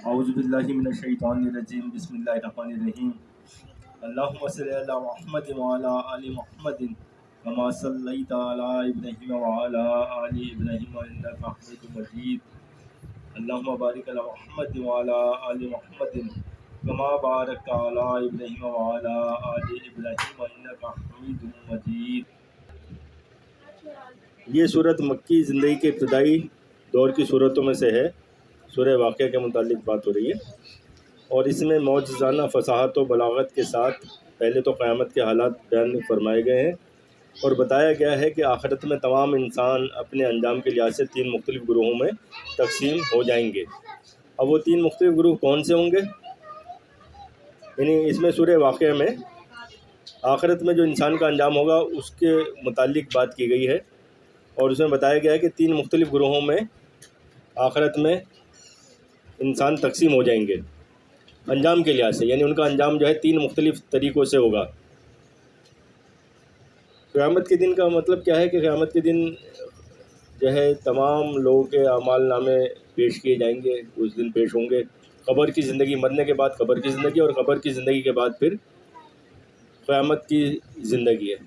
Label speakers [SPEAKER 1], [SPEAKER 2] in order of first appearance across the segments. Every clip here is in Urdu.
[SPEAKER 1] اعوذ باللہ من الشیطان الرجیم بسم اللہ الرحمن الرحیم اللہم صلی علی محمد وعلی آل محمد کما صلیت علی ابراہیم وعلی آل ابراہیم انک حمید مجید اللہم بارک علی محمد وعلی آل محمد کما بارکت علی ابراہیم وعلی آل ابراہیم انک حمید مجید۔ یہ صورت مکی زندگی کے ابتدائی دور کی صورتوں میں سے ہے۔ سورہ واقعہ کے متعلق بات ہو رہی ہے اور اس میں معجزانہ فصاحت و بلاغت کے ساتھ پہلے تو قیامت کے حالات بیان فرمائے گئے ہیں اور بتایا گیا ہے کہ آخرت میں تمام انسان اپنے انجام کے لحاظ سے 3 مختلف گروہوں میں تقسیم ہو جائیں گے۔ اب وہ 3 مختلف گروہ کون سے ہوں گے؟ یعنی اس میں سورہ واقعہ میں آخرت میں جو انسان کا انجام ہوگا اس کے متعلق بات کی گئی ہے اور اس میں بتایا گیا ہے کہ 3 مختلف گروہوں میں آخرت میں انسان تقسیم ہو جائیں گے انجام کے لحاظ سے، یعنی ان کا انجام جو ہے 3 مختلف طریقوں سے ہوگا۔ قیامت کے دن کا مطلب کیا ہے کہ قیامت کے دن جو ہے تمام لوگوں کے اعمال نامے پیش کیے جائیں گے، اس دن پیش ہوں گے۔ قبر کی زندگی، مرنے کے بعد قبر کی زندگی اور قبر کی زندگی کے بعد پھر قیامت کی زندگی ہے۔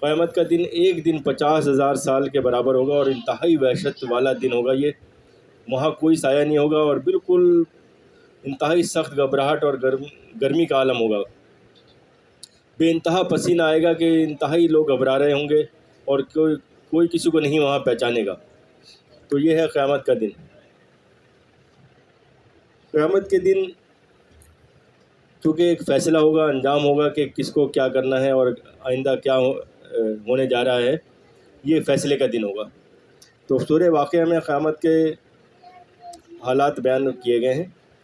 [SPEAKER 1] قیامت کا دن ایک دن 50,000 سال کے برابر ہوگا اور انتہائی وحشت والا دن ہوگا یہ۔ وہاں کوئی سایہ نہیں ہوگا اور بالکل انتہائی سخت گھبراہٹ اور گرمی کا عالم ہوگا۔ بے انتہا پسینہ آئے گا کہ انتہائی لوگ گھبرا رہے ہوں گے اور کوئی کسی کو نہیں وہاں پہچانے گا۔ تو یہ ہے قیامت کا دن۔ قیامت کے دن چونکہ ایک فیصلہ ہوگا، انجام ہوگا کہ کس کو کیا کرنا ہے اور آئندہ کیا ہونے جا رہا ہے، یہ فیصلے کا دن ہوگا۔ تو سورہ واقعہ میں قیامت کے حالات بیان کیے گئے ہیں،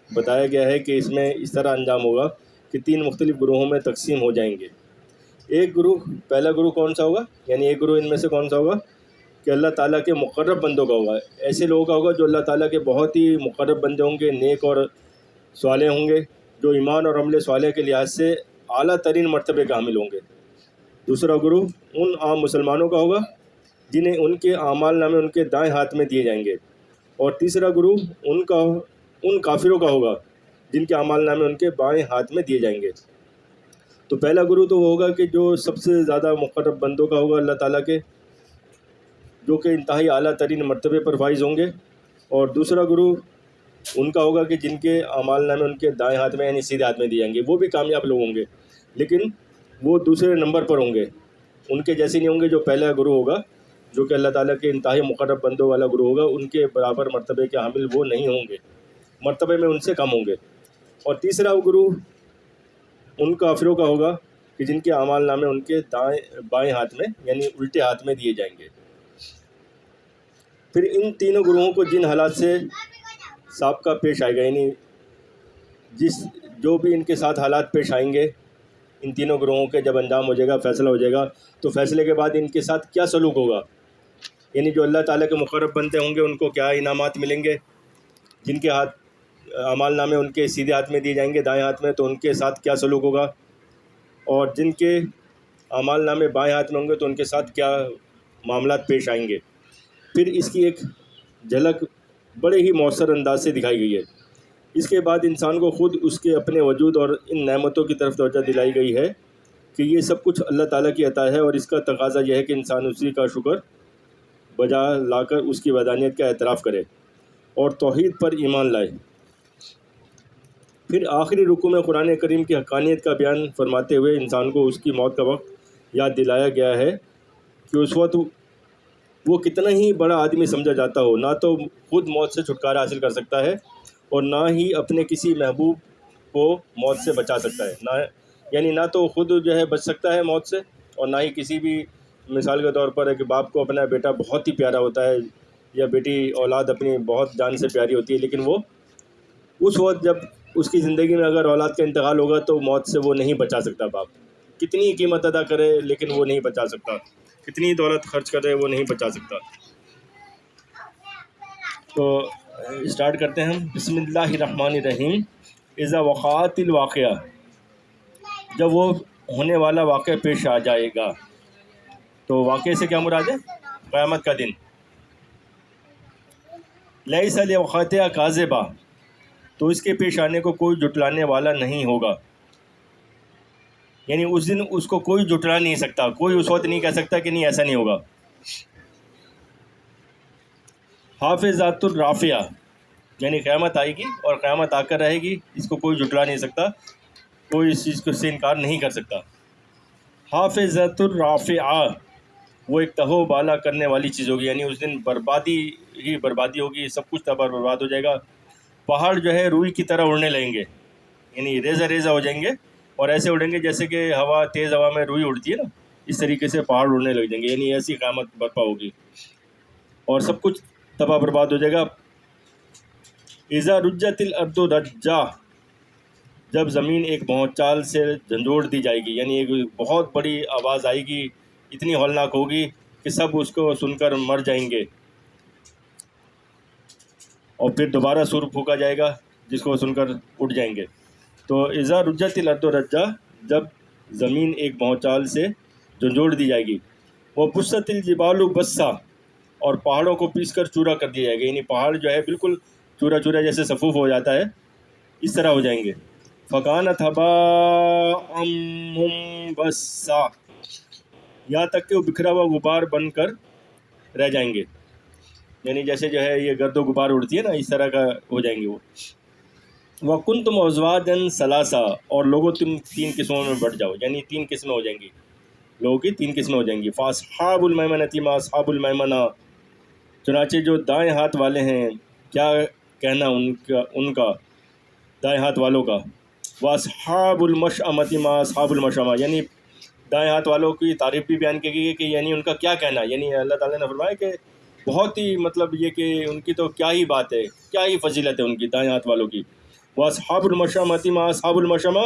[SPEAKER 1] بتایا گیا ہے کہ اس میں اس طرح انجام ہوگا کہ 3 مختلف گروہوں میں تقسیم ہو جائیں گے۔ ایک گروہ، پہلا گروہ کون سا ہوگا؟ یعنی ایک گروہ ان میں سے کون سا ہوگا کہ اللہ تعالیٰ کے مقرب بندوں کا ہوگا۔ ایسے لوگوں کا ہوگا جو اللہ تعالیٰ کے بہت ہی مقرب بندے ہوں گے، نیک اور صالح ہوں گے، جو ایمان اور عمل صالح کے لحاظ سے اعلیٰ ترین مرتبے کا حامل ہوں گے۔ دوسرا گروہ ان عام مسلمانوں کا ہوگا جنہیں ان کے اعمال نامے ان کے دائیں ہاتھ میں دیے جائیں گے۔ اور تیسرا گروہ ان کافروں کا ہوگا جن کے اعمال نامے ان کے بائیں ہاتھ میں دیے جائیں گے۔ تو پہلا گروہ تو وہ ہوگا کہ جو سب سے زیادہ مقرب بندوں کا ہوگا اللہ تعالیٰ کے، جو کہ انتہائی اعلیٰ ترین مرتبے پر فائز ہوں گے۔ اور دوسرا گروہ ان کا ہوگا کہ جن کے اعمال نامے ان کے دائیں ہاتھ میں یعنی سیدھے ہاتھ میں دیے جائیں گے۔ وہ بھی کامیاب لوگ ہوں گے لیکن وہ دوسرے نمبر پر ہوں گے، ان کے جیسے نہیں ہوں گے۔ جو پہلا گروہ ہوگا جو کہ اللہ تعالیٰ کے انتہائی مقرب بندوں والا گروہ ہوگا، ان کے برابر مرتبے کے حامل وہ نہیں ہوں گے، مرتبے میں ان سے کم ہوں گے۔ اور تیسرا گروہ ان کافروں کا ہوگا کہ جن کے اعمال نامے ان کے بائیں ہاتھ میں یعنی الٹے ہاتھ میں دیے جائیں گے۔ پھر ان تینوں گروہوں کو جن حالات سے سابقہ پیش آئے گا، یعنی جو بھی ان کے ساتھ حالات پیش آئیں گے، ان تینوں گروہوں کے جب انجام ہو جائے گا، فیصلہ ہو جائے گا، تو فیصلے کے بعد ان کے ساتھ کیا سلوک ہوگا، یعنی جو اللہ تعالیٰ کے مقرب بندے ہوں گے ان کو کیا انعامات ملیں گے، جن کے اعمال نامے ان کے سیدھے ہاتھ میں دیے جائیں گے دائیں ہاتھ میں، تو ان کے ساتھ کیا سلوک ہوگا، اور جن کے اعمال نامے بائیں ہاتھ میں ہوں گے تو ان کے ساتھ کیا معاملات پیش آئیں گے۔ پھر اس کی ایک جھلک بڑے ہی مؤثر انداز سے دکھائی گئی ہے۔ اس کے بعد انسان کو خود اس کے اپنے وجود اور ان نعمتوں کی طرف توجہ دلائی گئی ہے کہ یہ سب کچھ اللہ تعالیٰ کی عطا ہے اور اس کا تقاضا یہ ہے کہ انسان اسی کا شکر بجا لا کر اس کی وحدانیت کا اعتراف کرے اور توحید پر ایمان لائے۔ پھر آخری رکوع میں قرآن کریم کی حقانیت کا بیان فرماتے ہوئے انسان کو اس کی موت کا وقت یاد دلایا گیا ہے کہ اس وقت وہ کتنا ہی بڑا آدمی سمجھا جاتا ہو، نہ تو خود موت سے چھٹکارا حاصل کر سکتا ہے اور نہ ہی اپنے کسی محبوب کو موت سے بچا سکتا ہے، نہ تو خود جو ہے بچ سکتا ہے موت سے اور نہ ہی کسی بھی، مثال کے طور پر ایک باپ کو اپنا بیٹا بہت ہی پیارا ہوتا ہے یا بیٹی اولاد اپنی بہت جان سے پیاری ہوتی ہے، لیکن وہ اس وقت جب اس کی زندگی میں اگر اولاد کا انتقال ہوگا تو موت سے وہ نہیں بچا سکتا۔ باپ کتنی قیمت ادا کرے لیکن وہ نہیں بچا سکتا، کتنی دولت خرچ کرے وہ نہیں بچا سکتا۔ تو اسٹارٹ کرتے ہیں ہم۔ بسم اللہ الرحمن الرحیم۔ اذا وقعت الواقعہ، جب وہ ہونے والا واقعہ پیش آ جائے گا۔ تو واقعے سے کیا مراد ہے؟ قیامت کا دن۔ لیس لوقعتها کاذبہ، تو اس کے پیش آنے کو کوئی جھٹلانے والا نہیں ہوگا. یعنی اس دن اس کو کوئی جھٹلا نہیں سکتا, کوئی اس وقت نہیں کہہ سکتا کہ نہیں ایسا نہیں ہوگا. حافظات الرافعہ, یعنی قیامت آئے گی اور قیامت آ کر رہے گی, اس کو کوئی جھٹلا نہیں سکتا, کوئی اس چیز کو سے انکار نہیں کر سکتا. حافظات الرافعہ, وہ ایک تہو بالا کرنے والی چیز ہوگی, یعنی اس دن بربادی ہی بربادی ہوگی, سب کچھ تباہ برباد ہو جائے گا. پہاڑ جو ہے روئی کی طرح اڑنے لگیں گے, یعنی ریزہ ریزہ ہو جائیں گے اور ایسے اڑیں گے جیسے کہ ہوا, تیز ہوا میں روئی اڑتی ہے نا, اس طریقے سے پہاڑ اڑنے لگ جائیں گے. یعنی ایسی قیامت برپا ہوگی اور سب کچھ تباہ برباد ہو جائے گا. اذا رجت الارض رجا, جب زمین ایک بھونچال سے جھنجھوڑ دی جائے گی, یعنی ایک بہت بڑی آواز آئے گی, اتنی ہولناک ہوگی کہ سب اس کو سن کر مر جائیں گے, اور پھر دوبارہ سور پھونکا جائے گا جس کو سن کر اٹھ جائیں گے. تو اذا رجت الارض رجا, جب زمین ایک بھونچال سے جھنجھوڑ دی جائے گی. وہ بست الجبال بسا, اور پہاڑوں کو پیس کر چورا کر دیا جائے گا, یعنی پہاڑ جو ہے بالکل چورا چورا جیسے صفوف ہو جاتا ہے اس طرح ہو جائیں گے. فکانت هباء منبثا, یہاں تک کہ وہ بکھرا ہوا غبار بن کر رہ جائیں گے, یعنی جیسے جو ہے یہ گرد و غبار اڑتی ہے نا, اس طرح کا ہو جائیں گے وہ. وَكُنْتُمْ أَزْوَاجًا ثَلَاثًا, اور لوگوں تم 3 قسموں میں بٹ جاؤ, یعنی 3 قسمیں ہو جائیں گی, لوگوں کی 3 قسمیں ہو جائیں گی. فَأَصْحَابُ الْمَيْمَنَةِ مَا أَصْحَابُ الْمَيْمَنَةِ, چنانچہ جو دائیں ہاتھ والے ہیں کیا کہنا ان کا دائیں ہاتھ والوں کا. وَأَصْحَابُ الْمَشْأَمَةِ مَا أَصْحَابُ الْمَشْأَمَةِ, یعنی دائیں ہاتھ والوں کی تعریف بھی بیان کی گئی کہ یعنی ان کا کیا کہنا, یعنی اللہ تعالیٰ نے فرمایا کہ بہت ہی مطلب یہ کہ ان کی تو کیا ہی بات ہے, کیا ہی فضیلت ہے ان کی دائیں ہاتھ والوں کی. وَأَصْحَابُ الْمَشْأَمَةِ مَا أَصْحَابُ الْمَشْأَمَةِ,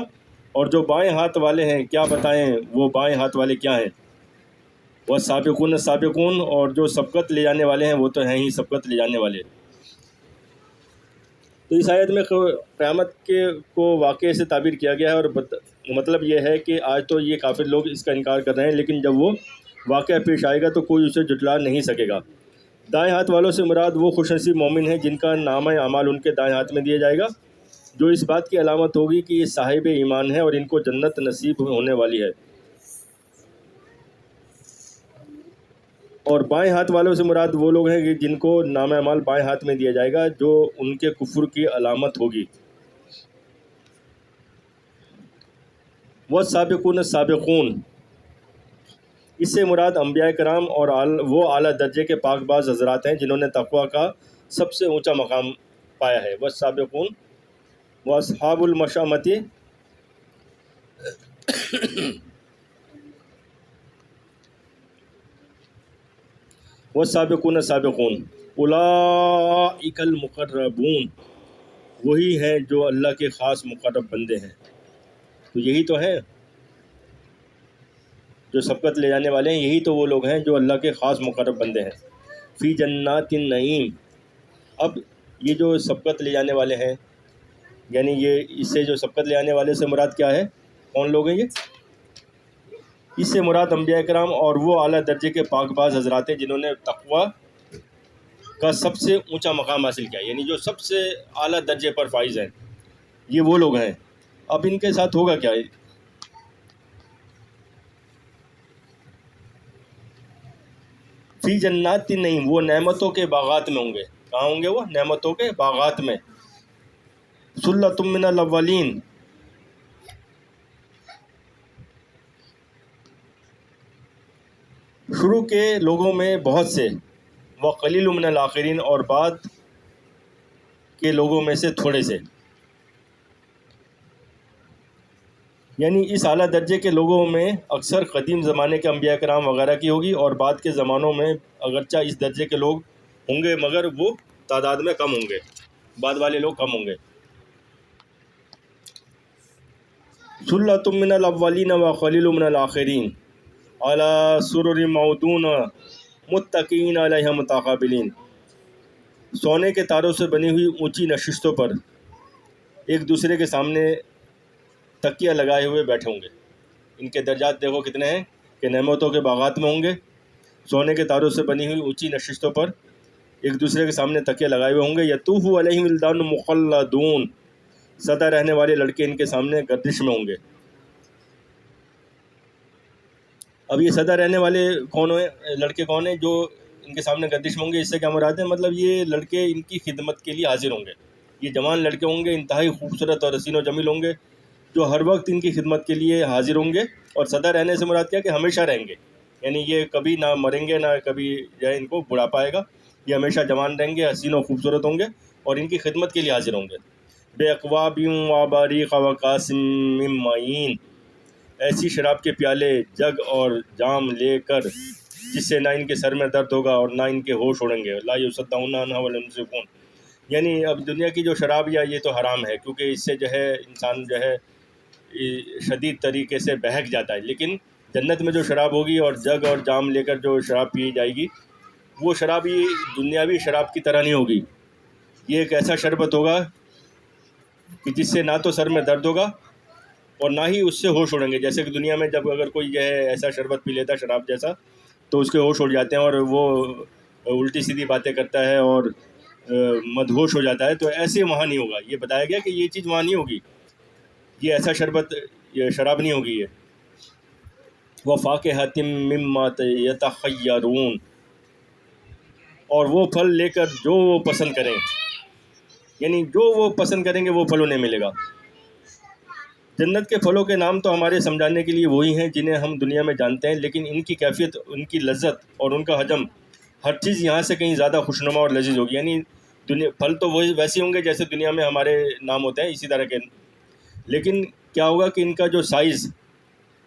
[SPEAKER 1] اور جو بائیں ہاتھ والے ہیں کیا بتائیں وہ بائیں ہاتھ والے کیا ہیں. وَالسَّابِقُونَ السَّابِقُونَ, اور جو سبقت لے جانے والے ہیں وہ تو ہیں ہی سبقت لے جانے والے. تو اس آیت میں قیامت کو واقعے سے تعبیر کیا گیا ہے, اور مطلب یہ ہے کہ آج تو یہ کافر لوگ اس کا انکار کر رہے ہیں, لیکن جب وہ واقعہ پیش آئے گا تو کوئی اسے جھٹلا نہیں سکے گا. دائیں ہاتھ والوں سے مراد وہ خوش نصیب مومن ہیں جن کا نامہ اعمال ان کے دائیں ہاتھ میں دیا جائے گا, جو اس بات کی علامت ہوگی کہ یہ صاحب ایمان ہے اور ان کو جنت نصیب ہونے والی ہے. اور بائیں ہاتھ والوں سے مراد وہ لوگ ہیں کہ جن کو نامہ اعمال بائیں ہاتھ میں دیا جائے گا, جو ان کے کفر کی علامت ہوگی. وَالسَّابِقُونَ السَّابِقُونَ, اس سے مراد انبیاء کرام اور وہ اعلیٰ درجے کے پاک باز حضرات ہیں جنہوں نے تقوی کا سب سے اونچا مقام پایا ہے. وَالسَّابِقُونَ وَأَصْحَابُ الْمَشْأَمَةِ, وَالسَّابِقُونَ السَّابِقُونَ أُولَئِكَ الْمُقَرَّبُونَ, وہی ہیں جو اللہ کے خاص مقرب بندے ہیں. تو یہی تو ہیں جو سبقت لے جانے والے ہیں, یہی تو وہ لوگ ہیں جو اللہ کے خاص مقرب بندے ہیں. فی جنات النعیم, اب یہ جو سبقت لے جانے والے ہیں, یعنی یہ اس سے جو سبقت لے جانے والے سے مراد کیا ہے, کون لوگ ہیں یہ؟ اس سے مراد انبیاء کرام اور وہ اعلیٰ درجے کے پاک باز حضرات ہیں جنہوں نے تقوی کا سب سے اونچا مقام حاصل کیا, یعنی جو سب سے اعلیٰ درجے پر فائز ہیں, یہ وہ لوگ ہیں. اب ان کے ساتھ ہوگا کیا؟ فی جنات النعیم, وہ نعمتوں کے باغات میں ہوں گے. کہاں ہوں گے وہ؟ نعمتوں کے باغات میں. ثلۃ من الاولین, شروع کے لوگوں میں بہت سے. وقلیل من الآخرین, اور بعد کے لوگوں میں سے تھوڑے سے. یعنی اس اعلیٰ درجے کے لوگوں میں اکثر قدیم زمانے کے انبیاء کرام وغیرہ کی ہوگی, اور بعد کے زمانوں میں اگرچہ اس درجے کے لوگ ہوں گے مگر وہ تعداد میں کم ہوں گے, بعد والے لوگ کم ہوں گے. ثلۃ من الاولین وقلیل من الآخرین علی سرر موضونہ متکئین علیہا متقابلین, سونے کے تاروں سے بنی ہوئی اونچی نشستوں پر ایک دوسرے کے سامنے تکیہ لگائے ہوئے بیٹھے ہوں گے. ان کے درجات دیکھو کتنے ہیں کہ نعمتوں کے باغات میں ہوں گے, سونے کے تاروں سے بنی ہوئی اونچی نشستوں پر ایک دوسرے کے سامنے تکیہ لگائے ہوئے ہوں گے. یطوف علیہم ولدان مخلدون, سدا رہنے والے لڑکے ان کے سامنے گردش میں ہوں گے. اب یہ سدا رہنے والے لڑکے کون ہیں جو ان کے سامنے گردش میں ہوں گے؟ اس سے کیا مراد ہے؟ مطلب یہ لڑکے ان کی خدمت کے لیے حاضر ہوں گے. یہ جوان لڑکے ہوں گے، انتہائی خوبصورت اور حسین و جمیل ہوں گے، جو ہر وقت ان کی خدمت کے لیے حاضر ہوں گے. اور سدا رہنے سے مراد کیا کہ ہمیشہ رہیں گے، یعنی یہ کبھی نہ مریں گے، نہ کبھی جو ہے ان کو بڑھاپا آئے گا. یہ ہمیشہ جوان رہیں گے، حسین و خوبصورت ہوں گے اور ان کی خدمت کے لیے حاضر ہوں گے. بے اقواب و باریق و قاسم من معین، ایسی شراب کے پیالے، جگ اور جام لے کر جس سے نہ ان کے سر میں درد ہوگا اور نہ ان کے ہوش اڑیں گے. لا یصدعون عنہا ولا ينزفون. یعنی اب دنیا کی جو شراب یا یہ تو حرام ہے، کیونکہ اس سے جو ہے انسان جو ہے شدید طریقے سے بہک جاتا ہے. لیکن جنت میں جو شراب ہوگی اور جگ اور جام لے کر جو شراب پی جائے گی، وہ شراب یہ دنیاوی شراب کی طرح نہیں ہوگی. یہ ایک ایسا شربت ہوگا کہ جس سے نہ تو سر میں درد ہوگا اور نہ ہی اس سے ہوش اڑیں گے. جیسے کہ دنیا میں جب اگر کوئی جو ہے ایسا شربت پی لیتا ہے شراب جیسا، تو اس کے ہوش اڑ جاتے ہیں اور وہ الٹی سیدھی باتیں کرتا ہے اور مدہوش ہو جاتا ہے. تو ایسے وہاں نہیں ہوگا. یہ بتایا گیا کہ یہ چیز وہاں نہیں ہوگی، یہ ایسا شربت، یہ شراب نہیں ہوگی. یہ وَفَاكِهَةٍ مِّمَّا يَتَخَيَّرُونَ، اور وہ پھل لے کر جو وہ پسند کریں، یعنی جو وہ پسند کریں گے وہ پھل انہیں ملے گا. جنت کے پھلوں کے نام تو ہمارے سمجھانے کے لیے وہی ہیں جنہیں ہم دنیا میں جانتے ہیں، لیکن ان کی کیفیت، ان کی لذت اور ان کا حجم، ہر چیز یہاں سے کہیں زیادہ خوشنما اور لذیذ ہوگی. یعنی پھل تو وہی ویسے ہوں گے جیسے دنیا میں ہمارے نام ہوتے ہیں، اسی طرح کے، لیکن کیا ہوگا کہ ان کا جو سائز،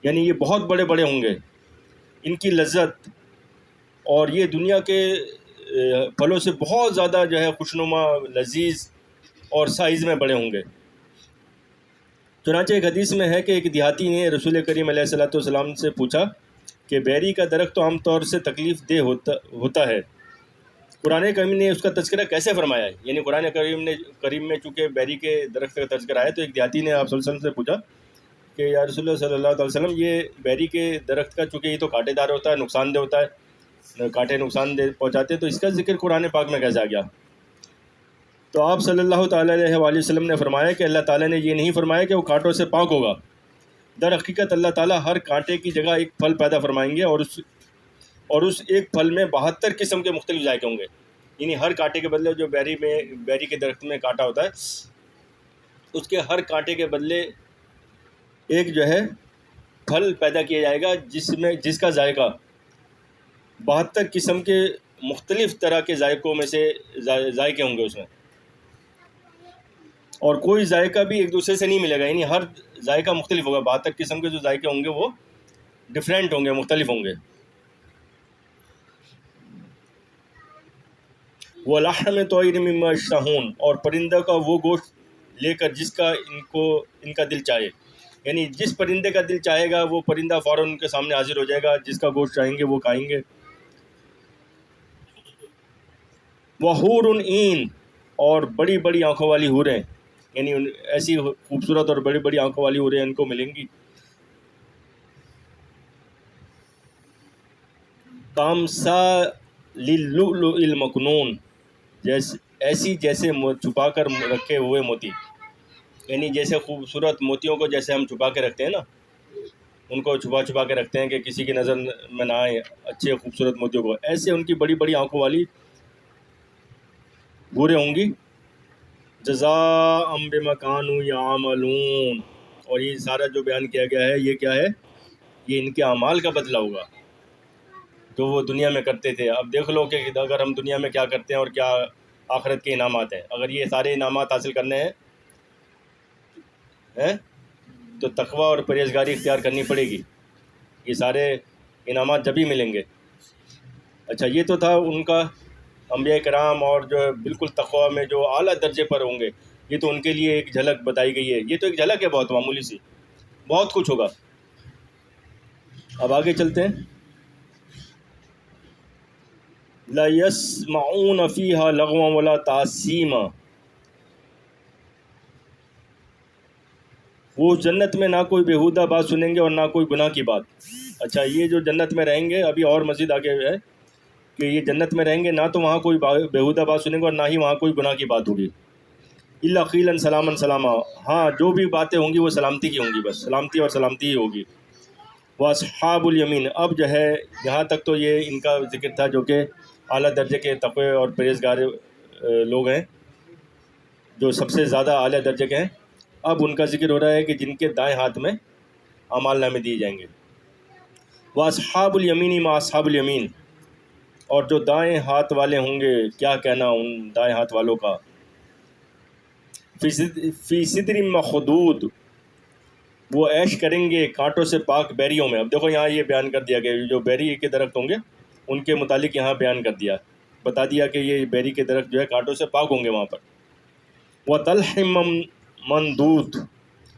[SPEAKER 1] یعنی یہ بہت بڑے بڑے ہوں گے. ان کی لذت، اور یہ دنیا کے پھلوں سے بہت زیادہ جو ہے خوشنما، لذیذ اور سائز میں بڑے ہوں گے. چنانچہ ایک حدیث میں ہے کہ ایک دیہاتی نے رسول کریم علیہ الصلوۃ والسلام سے پوچھا کہ بیری کا درخت تو عام طور سے تکلیف دہ ہوتا ہے، قرآن کریم نے اس کا تذکرہ کیسے فرمایا ہے؟ یعنی قرآن کریم میں چونکہ بیری کے درخت کا تذکرہ ہے، تو ایک دیہاتی نے آپ صلی اللہ علیہ وسلم سے پوچھا کہ یا رسول اللہ صلی اللہ علیہ وسلم، یہ بیری کے درخت کا چونکہ یہ تو کانٹے دار ہوتا ہے، نقصان دہ ہوتا ہے، کانٹے نقصان دہ پہنچاتے، تو اس کا ذکر قرآن پاک میں کیسے آ گیا؟ تو آپ صلی اللہ تعالیٰ علیہ وآلہ وسلم نے فرمایا کہ اللہ تعالیٰ نے یہ نہیں فرمایا کہ وہ کانٹوں سے پاک ہوگا. در حقیقت اللہ تعالیٰ ہر کانٹے کی جگہ ایک پھل پیدا فرمائیں گے، اور اس ایک پھل میں 72 قسم کے مختلف ذائقے ہوں گے. یعنی ہر کانٹے کے بدلے، جو بیری کے درخت میں کانٹا ہوتا ہے، اس کے ہر کانٹے کے بدلے ایک جو ہے پھل پیدا کیا جائے گا جس کا ذائقہ 72 قسم کے مختلف طرح کے ذائقوں میں سے ذائقے ہوں گے اس میں، اور کوئی ذائقہ بھی ایک دوسرے سے نہیں ملے گا. یعنی ہر ذائقہ مختلف ہوگا. 72 قسم کے جو ذائقے ہوں گے وہ ڈفرینٹ ہوں گے، مختلف ہوں گے. وَلَحْمِ طَيْرٍ مِّمَّا يَشْتَهُونَ، اور پرندہ کا وہ گوشت لے کر جس کا ان کا دل چاہے. یعنی جس پرندے کا دل چاہے گا وہ پرندہ فوراً ان کے سامنے حاضر ہو جائے گا، جس کا گوشت چاہیں گے وہ کھائیں گے. وَحُورٌ عِین، اور بڑی بڑی آنکھوں والی حوریں، یعنی ایسی خوبصورت اور بڑی بڑی آنکھوں والی حوریں ان کو ملیں گی. کَأَمْثَالِ اللُّؤْلُؤِ الْمَكْنُونِ، ایسی جیسے چھپا کر رکھے ہوئے موتی. یعنی جیسے خوبصورت موتیوں کو جیسے ہم چھپا کے رکھتے ہیں نا، ان کو چھپا کے رکھتے ہیں کہ کسی کی نظر میں نہ آئے، اچھے خوبصورت موتیوں کو، ایسے ان کی بڑی بڑی آنکھوں والی حوریں ہوں گی. جزاء بما كانوا يعملون، اور یہ سارا جو بیان کیا گیا ہے یہ کیا ہے؟ یہ ان کے اعمال کا بدلہ ہوگا جو وہ دنیا میں کرتے تھے. اب دیکھ لو کہ اگر ہم دنیا میں کیا کرتے ہیں اور کیا آخرت کے انعامات ہیں. اگر یہ سارے انعامات حاصل کرنے ہیں تو تقویٰ اور پرہیزگاری اختیار کرنی پڑے گی. یہ سارے انعامات جب ہی ملیں گے. اچھا، یہ تو تھا ان کا انبیاء کرام، اور جو بالکل تقویٰ میں جو اعلیٰ درجے پر ہوں گے، یہ تو ان کے لیے ایک جھلک بتائی گئی ہے. یہ تو ایک جھلک ہے، بہت معمولی سی، بہت کچھ ہوگا. اب آگے چلتے ہیں. لا يسمعون فيها لغوا ولا تأثیما، وہ جنت میں نہ کوئی بیہودہ بات سنیں گے اور نہ کوئی گناہ کی بات. اچھا، یہ جو جنت میں رہیں گے، ابھی اور مزید آگے ہے کہ یہ جنت میں رہیں گے، نہ تو وہاں کوئی بیہودہ بات سنیں گے اور نہ ہی وہاں کوئی گناہ کی بات ہوگی. الا قیلا سلاما سلاما، ہاں جو بھی باتیں ہوں گی وہ سلامتی کی ہوں گی، بس سلامتی اور سلامتی ہی ہوگی۔ واصحاب الیمین، اب جو ہے یہاں تک تو یہ ان کا ذکر تھا جو کہ اعلیٰ درجے کے تقوی اور پرہیزگار لوگ ہیں، جو سب سے زیادہ اعلیٰ درجے کے ہیں۔ اب ان کا ذکر ہو رہا ہے کہ جن کے دائیں ہاتھ میں اعمال نامے دیے جائیں گے۔ واصحاب الیمین ما اصحاب الیمین، اور جو دائیں ہاتھ والے ہوں گے کیا کہنا ان دائیں ہاتھ والوں کا۔ فی سدر مخدود، وہ عیش کریں گے کانٹوں سے پاک بیریوں میں۔ اب دیکھو یہاں یہ بیان کر دیا گیا جو بیری کے درخت ہوں گے ان کے متعلق یہاں بیان کر دیا، بتا دیا کہ یہ بیری کے درخت جو ہے کانٹوں سے پاک ہوں گے وہاں پر۔ وَطَلْحٍ مَنْضُودٍ،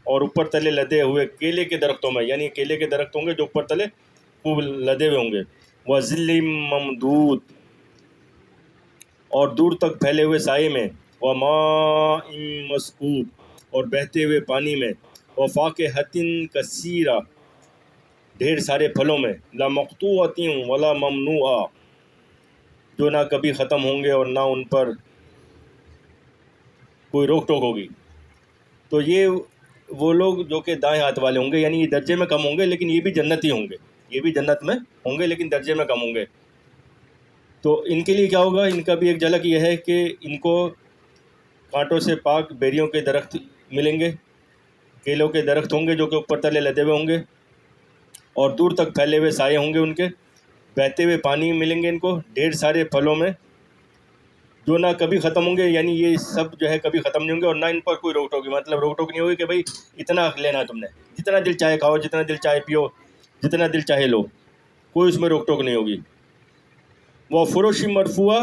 [SPEAKER 1] اور اوپر تلے لدے ہوئے کیلے کے درختوں میں، یعنی کیلے کے درخت ہوں گے جو اوپر تلے خوب لدے ہوئے ہوں گے۔ وَظِلٍّ مَمْدُودٍ، اور دور تک پھیلے ہوئے سائے میں۔ وَمَاءٍ مَسْکوبٍ، اور بہتے ہوئے پانی میں۔ وَفَاكِهَةٍ كَثِيرَةٍ، ڈھیر سارے پھلوں میں۔ لَا مَقْطُوعَةٍ وَلَا مَمْنُوعَةٍ، جو نہ کبھی ختم ہوں گے اور نہ ان پر کوئی روک ٹوک ہوگی۔ تو یہ وہ لوگ جو کہ دائیں ہاتھ والے ہوں گے، یعنی یہ درجے میں کم ہوں گے لیکن یہ بھی جنتی ہوں گے، یہ بھی جنت میں ہوں گے لیکن درجے میں کم ہوں گے۔ تو ان کے لیے کیا ہوگا، ان کا بھی ایک جھلک یہ ہے کہ ان کو کانٹوں سے پاک بیریوں کے درخت ملیں گے، کیلوں کے درخت ہوں گے جو کہ اوپر تلے لدے ہوئے ہوں گے، اور دور تک پھیلے ہوئے سائے ہوں گے ان کے، بہتے ہوئے پانی ملیں گے ان کو، ڈھیر سارے پھلوں میں جو نہ کبھی ختم ہوں گے، یعنی یہ سب جو ہے کبھی ختم نہیں ہوں گے، اور نہ ان پر کوئی روک ٹوک، مطلب روک ٹوک نہیں ہوگی کہ بھائی اتنا لینا ہے تم نے، جتنا دل چاہے کھاؤ، جتنا دل چاہے پیو، جتنا دل چاہے لو، کوئی اس میں روک ٹوک نہیں ہوگی۔ وہ فروش مرفوعہ،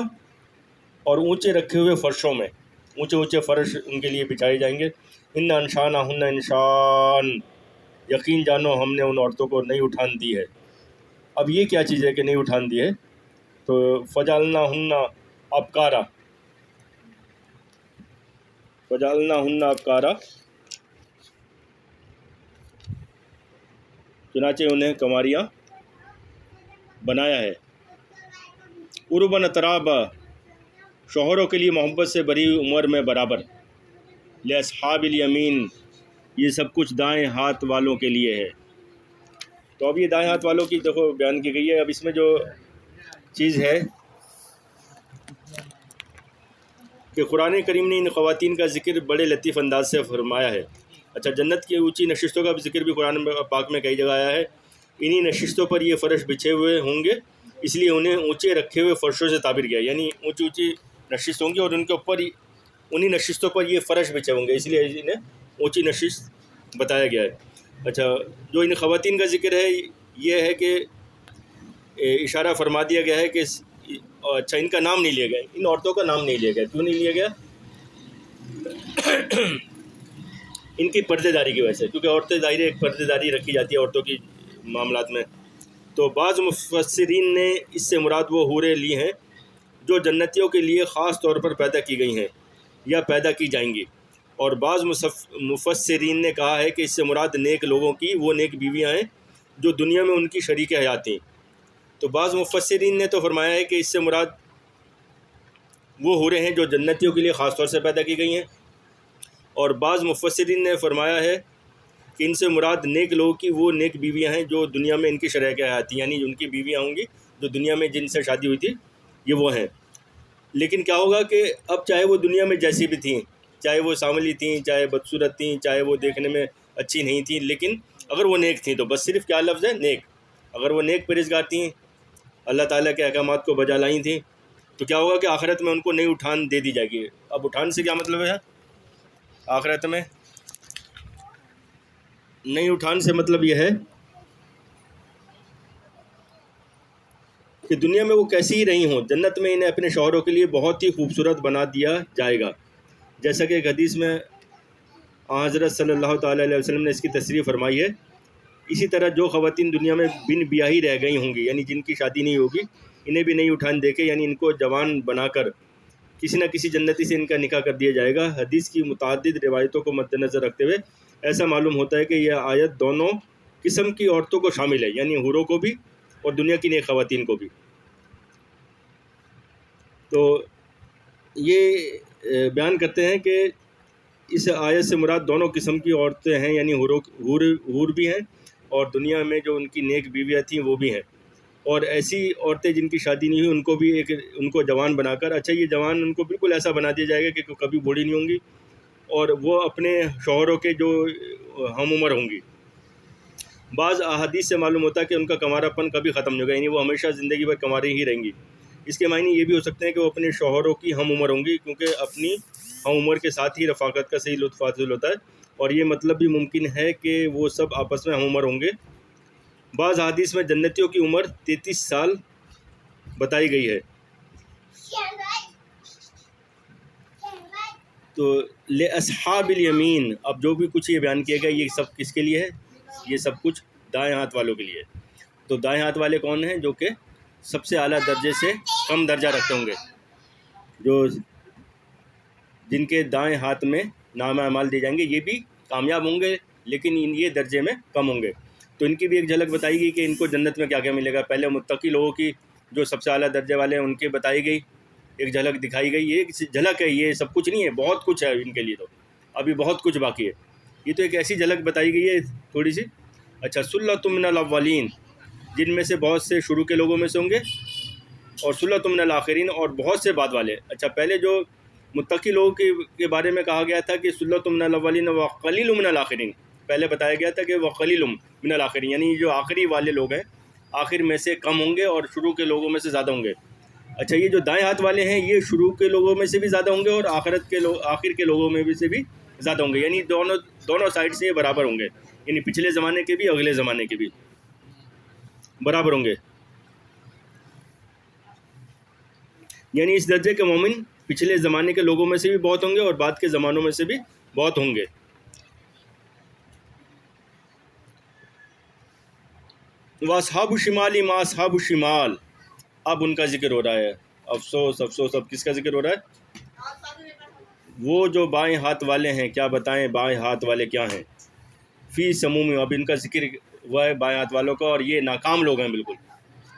[SPEAKER 1] اور اونچے رکھے ہوئے فرشوں میں، اونچے اونچے فرش ان کے لیے بچھائے جائیں گے۔ ان انشانہ ہن انشان، یقین جانو ہم نے ان عورتوں کو نہیں اٹھان دی ہے۔ اب یہ کیا چیز ہے کہ نہیں اٹھان دی ہے، تو فجعلنا ہن ابکارا، فجعلنا ہن ابکارا، چنانچہ انہیں کنواریاں بنایا ہے۔ عرباً اترابا، شوہروں کے لیے محبت سے بڑی عمر میں برابر۔ لاصحاب الیمین، یہ سب کچھ دائیں ہاتھ والوں کے لیے ہے۔ تو اب یہ دائیں ہاتھ والوں کی دیکھو بیان کی گئی ہے۔ اب اس میں جو چیز ہے کہ قرآن کریم نے ان خواتین کا ذکر بڑے لطیف انداز سے فرمایا ہے۔ اچھا، جنت کی اونچی نشستوں کا بھی ذکر بھی قرآن پاک میں کئی جگہ آیا ہے۔ انہی نشستوں پر یہ فرش بچھے ہوئے ہوں گے، اس لیے انہیں اونچے رکھے ہوئے فرشوں سے تعبیر کیا، یعنی اونچی اونچی نشست ہوں گی اور ان کے اوپر انہی نشستوں پر یہ فرش بچھے ہوں گے، اس لیے انہیں اونچی نشست بتایا گیا ہے۔ اچھا، جو ان خواتین کا ذکر ہے یہ ہے کہ اشارہ فرما دیا گیا ہے کہ اچھا ان کا نام نہیں لیا گیا، ان عورتوں کا نام نہیں لیا گیا۔ کیوں نہیں لیا گیا؟ ان کی پردے داری کی وجہ سے، کیونکہ عورتیں ظاہر ایک پردے داری رکھی جاتی ہے عورتوں کی معاملات میں۔ تو بعض مفسرین نے اس سے مراد وہ حوریں لی ہیں جو جنتیوں کے لیے خاص طور پر پیدا کی گئی ہیں یا پیدا کی جائیں گی، اور بعض مفسرین نے کہا ہے کہ اس سے مراد نیک لوگوں کی وہ نیک بیویاں ہیں جو دنیا میں ان کی شریک حیات تھیں۔ تو بعض مفسرین نے تو فرمایا ہے کہ اس سے مراد وہ حوریں ہیں جو جنتیوں کے لیے خاص طور سے پیدا کی گئی ہیں، اور بعض مفسرین نے فرمایا ہے کہ ان سے مراد نیک لوگوں کی وہ نیک بیویاں ہیں جو دنیا میں ان کی شریک حیات تھیں، یعنی ان کی بیویاں ہوں گی جو دنیا میں جن سے شادی ہوئی تھی، یہ وہ ہیں۔ لیکن کیا ہوگا کہ اب چاہے وہ دنیا میں جیسی بھی تھیں، چاہے وہ سانولی تھیں، چاہے بدصورت تھیں، چاہے وہ دیکھنے میں اچھی نہیں تھیں، لیکن اگر وہ نیک تھیں تو بس صرف کیا لفظ ہے، نیک، اگر وہ نیک پرہیزگار تھیں، اللہ تعالیٰ کے احکامات کو بجا لائی تھیں، تو کیا ہوگا کہ آخرت میں ان کو نئی اٹھان دے دی جائے گی۔ اب اٹھان سے کیا مطلب ہے؟ آخرت میں نئی اٹھان سے مطلب یہ ہے کہ دنیا میں وہ کیسی ہی رہی ہوں، جنت میں انہیں اپنے شوہروں کے لیے بہت ہی خوبصورت بنا دیا جائے گا، جیسا کہ ایک حدیث میں حضرت صلی اللہ تعالیٰ علیہ وسلم نے اس کی تصریح فرمائی ہے۔ اسی طرح جو خواتین دنیا میں بن بیاہی رہ گئی ہوں گی، یعنی جن کی شادی نہیں ہوگی، انہیں بھی نئی اٹھان دے کے، یعنی ان کو جوان بنا کر کسی نہ کسی جنتی سے ان کا نکاح کر دیا جائے گا۔ حدیث کی متعدد روایتوں کو مد نظر رکھتے ہوئے ایسا معلوم ہوتا ہے کہ یہ آیت دونوں قسم کی عورتوں کو شامل ہے، یعنی حوروں کو بھی اور دنیا کی نیک خواتین کو بھی۔ تو یہ بیان کرتے ہیں کہ اس آیت سے مراد دونوں قسم کی عورتیں ہیں، یعنی حور بھی ہیں اور دنیا میں جو ان کی نیک بیویاں تھیں وہ بھی ہیں، اور ایسی عورتیں جن کی شادی نہیں ہوئی ان کو جوان بنا کر، اچھا یہ جوان ان کو بالکل ایسا بنا دیا جائے گا کہ کبھی بوڑھی نہیں ہوں گی اور وہ اپنے شوہروں کے جو ہم عمر ہوں گی۔ بعض احادیث سے معلوم ہوتا ہے کہ ان کا کنوارا پن کبھی ختم نہیں ہوگا، یعنی وہ ہمیشہ زندگی بھر کنواری ہی رہیں گی۔ اس کے معنی یہ بھی ہو سکتے ہیں کہ وہ اپنے شوہروں کی ہم عمر ہوں گی، کیونکہ اپنی ہم عمر کے ساتھ ہی رفاقت کا صحیح لطف حاصل ہوتا ہے، اور یہ مطلب بھی ممکن ہے کہ وہ سب آپس میں ہم عمر ہوں گے۔ بعض حدیث میں جنتیوں کی عمر 33 سال بتائی گئی ہے۔ تو لِأَصْحَابِ الیمین، اب جو بھی کچھ یہ بیان کیا گیا یہ سب کس کے لیے ہے؟ یہ سب کچھ دائیں ہاتھ والوں کے لیے۔ تو دائیں ہاتھ والے کون ہیں؟ جو کہ سب سے اعلیٰ درجے سے کم درجہ رکھتے ہوں گے، جن کے دائیں ہاتھ میں نامہ اعمال دیے جائیں گے، یہ بھی کامیاب ہوں گے لیکن یہ درجے میں کم ہوں گے۔ تو ان کی بھی ایک جھلک بتائی گئی کہ ان کو جنت میں کیا کیا ملے گا۔ پہلے متقی لوگوں کی جو سب سے اعلیٰ درجے والے ہیں ان کی بتائی گئی، ایک جھلک دکھائی گئی۔ یہ ایک جھلک ہے، یہ سب کچھ نہیں ہے، بہت کچھ ہے ان کے لیے، تو ابھی بہت کچھ باقی ہے۔ یہ تو ایک ایسی جھلک بتائی گئی ہے تھوڑی سی۔ اچھا، سلۃ من الاولین، جن میں سے بہت سے شروع کے لوگوں میں سے ہوں گے، اور سلۃ من الآخرین، اور بہت سے بعد والے۔ اچھا، پہلے جو متقی لوگوں کے بارے میں کہا گیا تھا کہ سلۃ من الاولین وقلیل من الآخرین، پہلے بتایا گیا تھا کہ وقلیل من الآخرین، یعنی جو آخری والے لوگ ہیں آخر میں سے کم ہوں گے اور شروع کے لوگوں میں سے زیادہ ہوں گے۔ اچھا، یہ جو دائیں ہاتھ والے ہیں یہ شروع کے لوگوں میں سے بھی زیادہ ہوں گے اور آخر کے لوگوں میں سے بھی زیادہ ہوں گے، یعنی دونوں سائڈ سے یہ برابر ہوں گے، یعنی پچھلے زمانے کے بھی اگلے زمانے کے بھی برابر ہوں گے۔ یعنی اس درجے کے مومن پچھلے زمانے کے لوگوں میں سے بھی بہت ہوں گے اور بعد کے زمانوں میں سے بھی بہت ہوں گے۔ وَأَصْحَابُ الشِّمَالِ مَا أَصْحَابُ الشِّمَالِ، اب ان کا ذکر ہو رہا ہے۔ افسوس افسوس، اب کس کا ذکر ہو رہا ہے؟ وہ جو بائیں ہاتھ والے ہیں، کیا بتائیں بائیں ہاتھ والے کیا ہیں؟ فی سموم، اب ان کا ذکر ہوا ہے بائیں ہاتھ والوں کا، اور یہ ناکام لوگ ہیں بالکل۔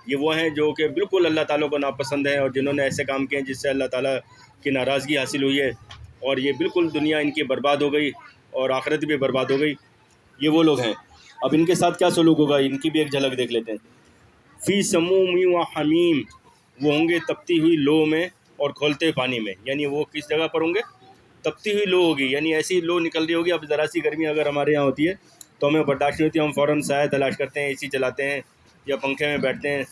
[SPEAKER 1] یہ وہ ہیں جو کہ بالکل اللہ تعالیٰ کو ناپسند ہیں اور جنہوں نے ایسے کام کیے ہیں جس سے اللہ تعالیٰ کی ناراضگی حاصل ہوئی ہے، اور یہ بالکل دنیا ان کی برباد ہو گئی اور آخرت بھی برباد ہو گئی۔ یہ وہ لوگ ہیں۔ اب ان کے ساتھ کیا سلوک ہوگا، ان کی بھی ایک جھلک دیکھ لیتے ہیں۔ فی سموم و حمیم، وہ ہوں گے تپتی ہوئی لو میں اور کھولتے ہوئے پانی میں، یعنی وہ کس جگہ پر ہوں گے؟ تپتی ہوئی لو ہوگی، یعنی ایسی لو نکل رہی ہوگی۔ اب ذرا سی گرمی اگر ہمارے یہاں ہوتی ہے تو ہمیں برداشت نہیں ہوتی، ہم فوراً سایہ تلاش کرتے ہیں، اے سی چلاتے ہیں یا پنکھے میں بیٹھتے ہیں،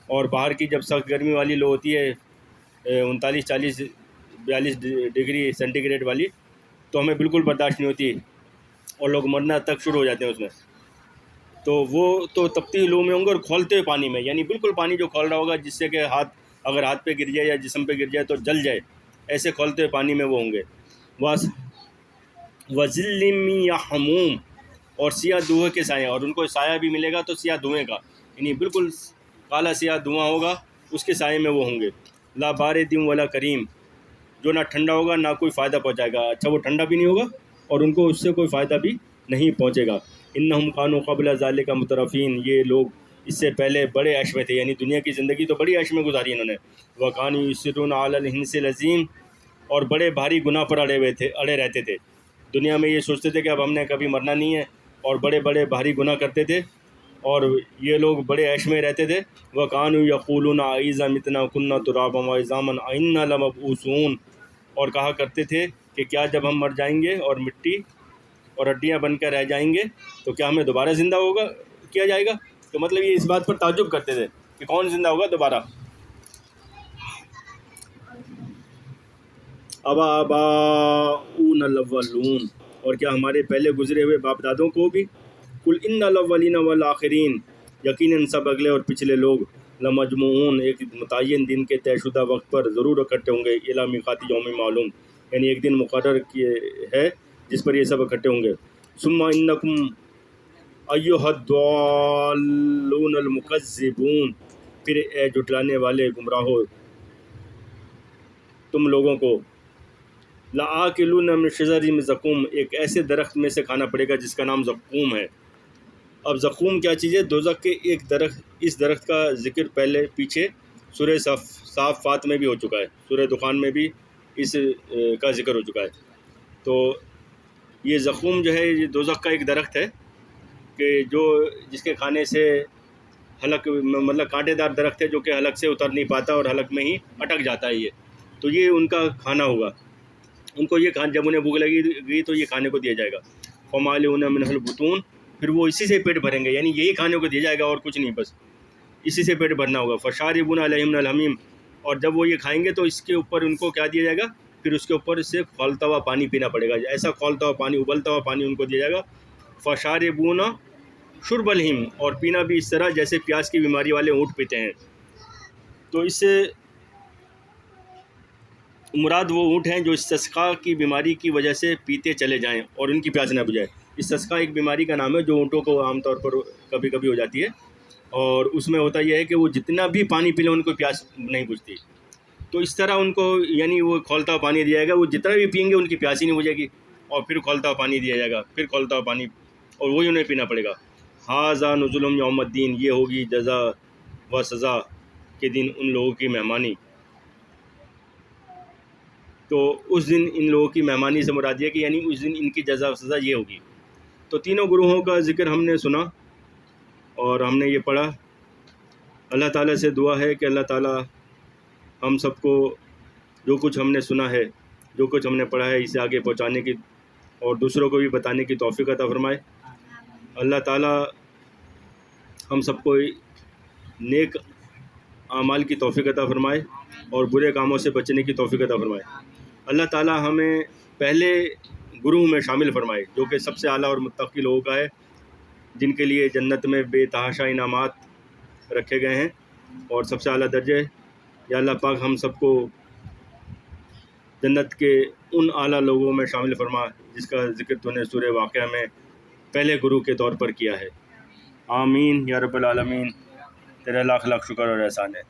[SPEAKER 1] اور باہر کی جب سخت گرمی والی لو ہوتی ہے 39 40 42 ڈگری سینٹی گریڈ والی، تو ہمیں بالکل برداشت نہیں ہوتی اور لوگ مرنا تک شروع ہو جاتے ہیں اس میں۔ تو وہ تو تپتی ہوئی لو میں ہوں گے اور کھولتے ہوئے پانی میں، یعنی بالکل پانی جو کھول رہا ہوگا جس سے کہ اگر ہاتھ پہ گر جائے یا جسم پہ گر جائے تو جل جائے، ایسے کھولتے ہوئے پانی میں وہ ہوں گے۔ وَظِلٍّ مِّن یحموم، اور سیاہ دھوئیں کے سائے، اور ان کو سایہ بھی ملے گا تو سیاہ دھوئیں کا، یعنی بالکل کالا سیاہ دھواں ہوگا، اس کے سائے میں وہ ہوں گے۔ لا بارد ولا کریم، جو نہ ٹھنڈا ہوگا نہ کوئی فائدہ پہنچائے گا۔ اچھا، وہ ٹھنڈا بھی نہیں ہوگا اور ان کو اس سے کوئی فائدہ بھی نہیں پہنچے گا۔ انہم کانوا قبل ذالک مترفین، یہ لوگ اس سے پہلے بڑے عیش میں تھے، یعنی دنیا کی زندگی تو بڑی عیش میں گزاری انہوں نے۔ وَكَانُوا يُصِرُّونَ عَلَى الْحِنثِ الْعَظِيمِ، اور بڑے بھاری گناہ پر اڑے رہتے تھے۔ دنیا میں یہ سوچتے تھے کہ اب ہم نے کبھی مرنا نہیں ہے، اور بڑے بڑے بھاری گناہ کرتے تھے، اور یہ لوگ بڑے عیش میں رہتے تھے۔ وَكَانُوا يَقُولُونَ أَإِذَا مِتْنَا كُنَّا تُرَابًا وَعِظَامًا أَإِنَّا لَمَبْعُوثُونَ، اور کہا کرتے تھے کہ کیا جب ہم مر جائیں گے اور مٹی اور ہڈیاں بن کر رہ جائیں گے تو کیا ہمیں دوبارہ زندہ کیا جائے گا؟ تو مطلب یہ اس بات پر تعجب کرتے تھے کہ کون زندہ ہوگا دوبارہ۔ آباؤنا الاولون، اور کیا ہمارے پہلے گزرے ہوئے باپ دادوں کو بھی؟ قل ان الاولین والآخرین، یقیناً سب اگلے اور پچھلے لوگ لمجموعون، ایک متعین دن کے طے شدہ وقت پر ضرور اکٹھے ہوں گے۔ الی میقات یوم معلوم، یعنی ایک دن مقرر ہے جس پر یہ سب اکٹھے ہوں گے۔ ثم انکم ایھا الضالون المکذبون، پھر اے جھٹلانے والے گمراہو تم لوگوں کو، لآکلون من شجر من زقوم، ایک ایسے درخت میں سے کھانا پڑے گا جس کا نام زقوم ہے۔ اب زقوم کیا چیز ہے؟ دوزخ کے ایک درخت، اس درخت کا ذکر پہلے پیچھے سورہ صافات میں بھی ہو چکا ہے، سورہ دخان میں بھی اس کا ذکر ہو چکا ہے۔ تو یہ زقوم جو ہے یہ دوزخ کا ایک درخت ہے کہ جس کے کھانے سے حلق مطلب کانٹے دار درخت ہے جو کہ حلق سے اتر نہیں پاتا اور حلق میں ہی اٹک جاتا ہے یہ، تو یہ ان کا کھانا ہوگا، ان کو یہ جب انہیں بھوک لگی گئی تو یہ کھانے کو دیا جائے گا، فمالئون منہ البطون، پھر وہ اسی سے پیٹ بھریں گے، یعنی یہی کھانے کو دیا جائے گا اور کچھ نہیں، بس اسی سے پیٹ بھرنا ہوگا، فشاربون علیہم من الحمیم، اور جب وہ یہ کھائیں گے تو اس کے اوپر ان کو کیا دیا جائے گا، پھر اس کے اوپر سے کھولتا ہوا پانی پینا پڑے گا، ایسا کھولتا ہوا پانی، ابلتا ہوا پانی ان کو دیا جائے گا، فشاربون شرب الہیم، اور پینا بھی اس طرح جیسے پیاس کی بیماری والے اونٹ پیتے ہیں، تو اس سے مراد وہ اونٹ ہیں جو استسقاء کی بیماری کی وجہ سے پیتے چلے جائیں اور ان کی پیاس نہ بجھائے۔ استسقاء ایک بیماری کا نام ہے جو اونٹوں کو عام طور پر کبھی کبھی ہو جاتی ہے، اور اس میں ہوتا یہ ہے کہ وہ جتنا بھی پانی پی لیں ان کو پیاس نہیں بجھتی، تو اس طرح ان کو یعنی وہ کھولتا ہوا پانی دیا جائے گا، وہ جتنا بھی پئیں گے ان کی پیاس ہی نہیں بجھے گی، اور پھر کھولتا ہوا پانی دیا جائے گا، پھر کھولتا ہوا پانی، اور وہی انہیں پینا پڑے گا۔ ھذا نزلہم یوم الدین، یہ ہوگی جزا و سزا کے دن ان لوگوں کی مہمانی، تو اس دن ان لوگوں کی مہمانی سے مراد یہ کہ یعنی اس دن ان کی جزا و سزا یہ ہوگی۔ تو تینوں گروہوں کا ذکر ہم نے سنا اور ہم نے یہ پڑھا۔ اللہ تعالیٰ سے دعا ہے کہ اللہ تعالیٰ ہم سب کو جو کچھ ہم نے سنا ہے، جو کچھ ہم نے پڑھا ہے، اسے آگے پہنچانے کی اور دوسروں کو بھی بتانے کی توفیق عطا فرمائے۔ اللہ تعالیٰ ہم سب کو نیک اعمال کی توفیق عطا فرمائے اور برے کاموں سے بچنے کی توفیق عطا فرمائے۔ اللہ تعالیٰ ہمیں پہلے گروہ میں شامل فرمائے جو کہ سب سے اعلیٰ اور متقی لوگوں کا ہے، جن کے لیے جنت میں بے تحاشا انعامات رکھے گئے ہیں اور سب سے اعلیٰ درجے۔ یا اللہ پاک ہم سب کو جنت کے ان اعلیٰ لوگوں میں شامل فرما جس کا ذکر تو نے سورہ واقعہ میں پہلے گروہ کے طور پر کیا ہے۔ آمین یا رب العالمین، تیرے لاکھ لاکھ شکر اور احسان ہے۔